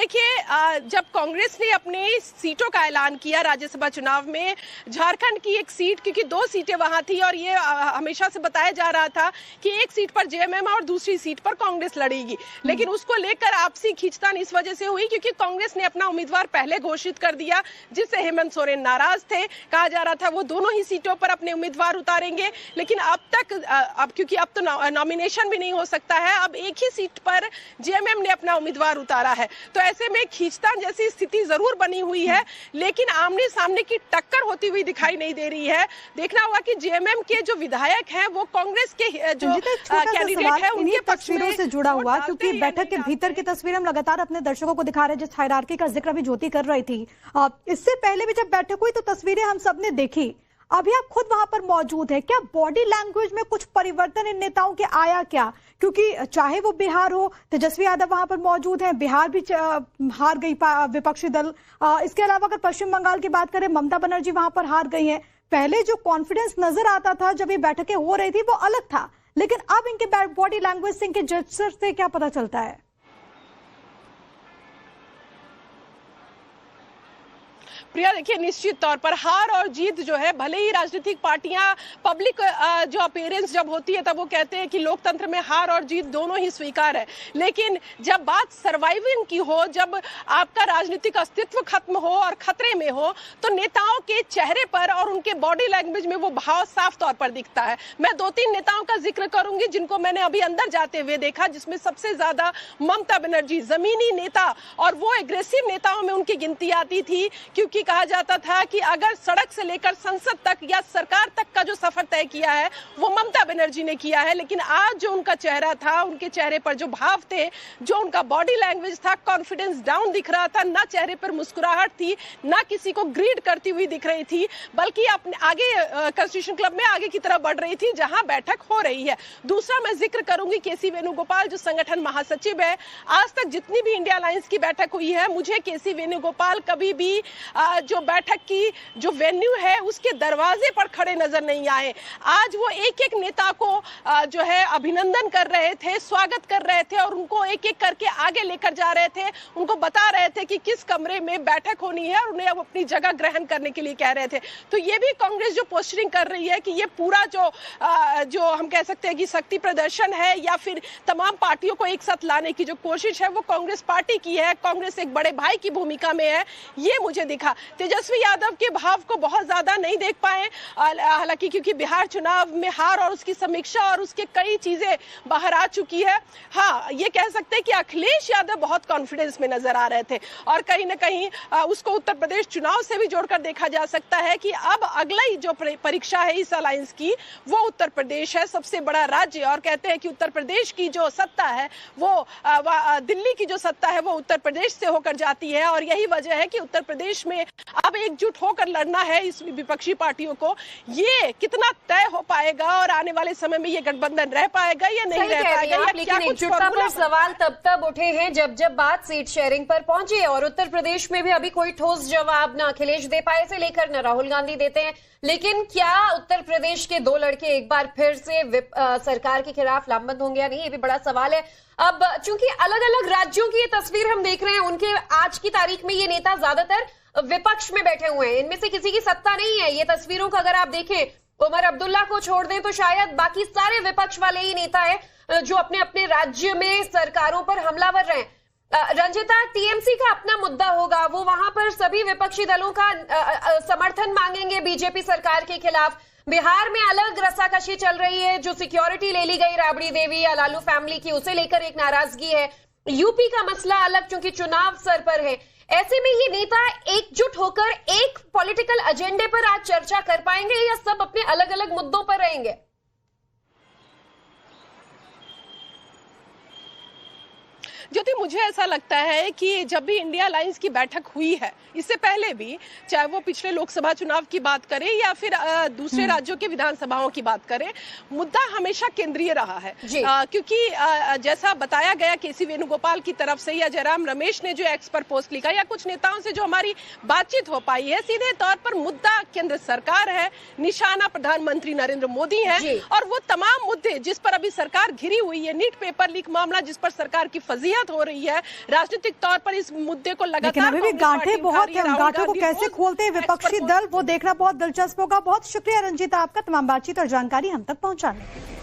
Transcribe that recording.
देखिए, जब कांग्रेस ने अपने सीटों का ऐलान किया राज्यसभा चुनाव में, झारखंड की एक सीट, क्योंकि 2 सीटें वहां थी और ये हमेशा से बताया जा रहा था कि एक सीट पर जेएमएम और दूसरी सीट पर कांग्रेस लड़ेगी, लेकिन उसको लेकर आपसी खींचतान इस वजह से हुई क्योंकि कांग्रेस ने अपना उम्मीदवार पहले घोषित कर दिया, जिससे हेमंत सोरेन नाराज थे। कहा जा रहा था वो दोनों ही सीटों पर अपने उम्मीदवार उतारेंगे, लेकिन अब क्योंकि अब तो नॉमिनेशन भी नहीं हो सकता है, अब एक ही सीट पर जेएमएम ने अपना उम्मीदवार उतारा है। तो ऐसे में खींचतान जैसी स्थिति जरूर बनी हुई है, लेकिन आमने सामने की टक्कर होती हुई दिखाई नहीं दे रही है। देखना होगा कि जेएमएम के जो विधायक हैं वो कांग्रेस के जो कैंडिडेट है उनके तस्वीरों से जुड़ा हुआ, क्योंकि बैठक के भीतर की तस्वीर हम लगातार अपने दर्शकों को दिखा रहे हैं, जिस हायरार्की का जिक्र भी ज्योति कर रही थी। इससे पहले भी जब बैठक हुई तो तस्वीरें हम सबने देखी, अभी आप खुद वहां पर मौजूद है, क्या बॉडी लैंग्वेज में कुछ परिवर्तन इन नेताओं के आया क्या? क्योंकि चाहे वो बिहार हो, तेजस्वी यादव वहां पर मौजूद हैं, बिहार भी हार गई विपक्षी दल। इसके अलावा अगर पश्चिम बंगाल की बात करें, ममता बनर्जी वहां पर हार गई हैं। पहले जो कॉन्फिडेंस नजर आता था जब ये बैठकें हो रही थी वो अलग था, लेकिन अब इनके बॉडी लैंग्वेज से, इनके जेस्चर से क्या पता चलता है? प्रिया, देखिए, निश्चित तौर पर हार और जीत जो है, भले ही राजनीतिक पार्टियां पब्लिक जो अपीयरेंस जब होती है तब वो कहते हैं कि लोकतंत्र में हार और जीत दोनों ही स्वीकार है, लेकिन जब बात सर्वाइविंग की हो, जब आपका राजनीतिक अस्तित्व खत्म हो और खतरे में हो, तो नेताओं के चेहरे पर और उनके बॉडी लैंग्वेज में वो भाव साफ तौर पर दिखता है। मैं 2-3 नेताओं का जिक्र करूंगी जिनको मैंने अभी अंदर जाते हुए देखा, जिसमें सबसे ज्यादा ममता बनर्जी, जमीनी नेता, और वो एग्रेसिव नेताओं में उनकी गिनती आती थी, क्योंकि कहा जाता था कि अगर सड़क से लेकर संसद तक या सरकार तक का जो सफर तय किया है वो ममता बनर्जी ने किया है। लेकिन आज जो उनका चेहरा था, उनके चेहरे पर जो भाव थे, जो उनका बॉडी लैंग्वेज था, कॉन्फिडेंस डाउन दिख रहा था, ना चेहरे पर मुस्कुराहट थी, ना किसी को ग्रीड करती हुई दिख रही थी, बल्कि अपने आगे कॉन्स्टिट्यूशन क्लब में आगे की तरफ बढ़ रही थी जहां बैठक हो रही है। दूसरा मैं जिक्र करूंगी केसी वेणुगोपाल, जो संगठन महासचिव है। आज तक जितनी भी इंडिया अलायंस की बैठक हुई है, मुझे केसी वेणुगोपाल कभी भी जो बैठक की जो वेन्यू है उसके दरवाजे पर खड़े नजर नहीं आए। आज वो एक एक नेता को जो है अभिनंदन कर रहे थे, स्वागत कर रहे थे और उनको एक एक करके आगे लेकर जा रहे थे, उनको बता रहे थे कि किस कमरे में बैठक होनी है और उन्हें अब अपनी जगह ग्रहण करने के लिए कह रहे थे। तो ये भी कांग्रेस जो पोस्टरिंग कर रही है कि ये पूरा जो हम कह सकते हैं कि शक्ति प्रदर्शन है या फिर तमाम पार्टियों को एक साथ लाने की जो कोशिश है वो कांग्रेस पार्टी की है, कांग्रेस एक बड़े भाई की भूमिका में है, ये मुझे दिखा। तेजस्वी यादव के भाव को बहुत ज्यादा नहीं देख पाए, हालांकि क्योंकि बिहार चुनाव में हार और उसकी समीक्षा और उसके कई चीजें बाहर आ चुकी है। हाँ, ये कह सकते हैं कि अखिलेश यादव बहुत कॉन्फिडेंस में नजर आ रहे थे और कहीं ना कहीं उसको उत्तर प्रदेश चुनाव से भी जोड़कर देखा जा सकता है कि अब अगला ही जो परीक्षा है इस अलायंस की वो उत्तर प्रदेश है, सबसे बड़ा राज्य, और कहते हैं कि उत्तर प्रदेश की जो सत्ता है वो दिल्ली की जो सत्ता है वो उत्तर प्रदेश से होकर जाती है, और यही वजह है कि उत्तर प्रदेश में अब एकजुट होकर लड़ना है इस विपक्षी पार्टियों को। ये कितना तय हो पाएगा और आने वाले समय में ये गठबंधन रह पाएगा या नहीं रह पाएगा, लेकिन एकजुटता पर सवाल तब उठे हैं जब बात सीट शेयरिंग पर पहुंची है, और उत्तर प्रदेश में भी अभी कोई ठोस जवाब ना अखिलेश दे पाए से लेकर न राहुल गांधी देते हैं। लेकिन क्या उत्तर प्रदेश के 2 लड़के एक बार फिर से सरकार के खिलाफ लामबंद होंगे या नहीं, ये भी बड़ा सवाल है। अब चूंकि अलग अलग राज्यों की ये तस्वीर हम देख रहे हैं, उनके आज की तारीख में ये नेता ज्यादातर विपक्ष में बैठे हुए हैं, इनमें से किसी की सत्ता नहीं है। ये तस्वीरों को अगर आप देखें, उमर अब्दुल्ला को छोड़ दें तो शायद बाकी सारे विपक्ष वाले ही नेता है जो अपने अपने राज्य में सरकारों पर हमलावर रहे। रंजिता, टीएमसी का अपना मुद्दा होगा, वो वहां पर सभी विपक्षी दलों का समर्थन मांगेंगे बीजेपी सरकार के खिलाफ। बिहार में अलग रस्साकशी चल रही है, जो सिक्योरिटी ले ली गई राबड़ी देवी या लालू फैमिली की, उसे लेकर एक नाराजगी है। यूपी का मसला अलग, क्योंकि चुनाव सर पर है। ऐसे में ये नेता एकजुट होकर एक पॉलिटिकल एजेंडे पर आज चर्चा कर पाएंगे या सब अपने अलग अलग मुद्दों पर रहेंगे? ज्योति, मुझे ऐसा लगता है कि जब भी इंडिया अलायंस की बैठक हुई है, इससे पहले भी, चाहे वो पिछले लोकसभा चुनाव की बात करें या फिर दूसरे राज्यों के विधानसभाओं की बात करें, मुद्दा हमेशा केंद्रीय रहा है। क्योंकि जैसा बताया गया केसी वेणुगोपाल की तरफ से या जयराम रमेश ने जो एक्स पर पोस्ट लिखा या कुछ नेताओं से जो हमारी बातचीत हो पाई है, सीधे तौर पर मुद्दा केंद्र सरकार है, निशाना प्रधानमंत्री नरेंद्र मोदी है, और वो तमाम मुद्दे जिस पर अभी सरकार घिरी हुई है, नीट पेपर लीक मामला जिस पर सरकार की फजीहत मेहनत हो रही है राजनीतिक तौर पर इस मुद्दे को लगातार। लेकिन अभी भी गांठें बहुत है, गांठों को कैसे खोलते हैं विपक्षी दल वो देखना बहुत दिलचस्प होगा। बहुत शुक्रिया रंजीता आपका तमाम बातचीत और जानकारी हम तक पहुंचाने के लिए।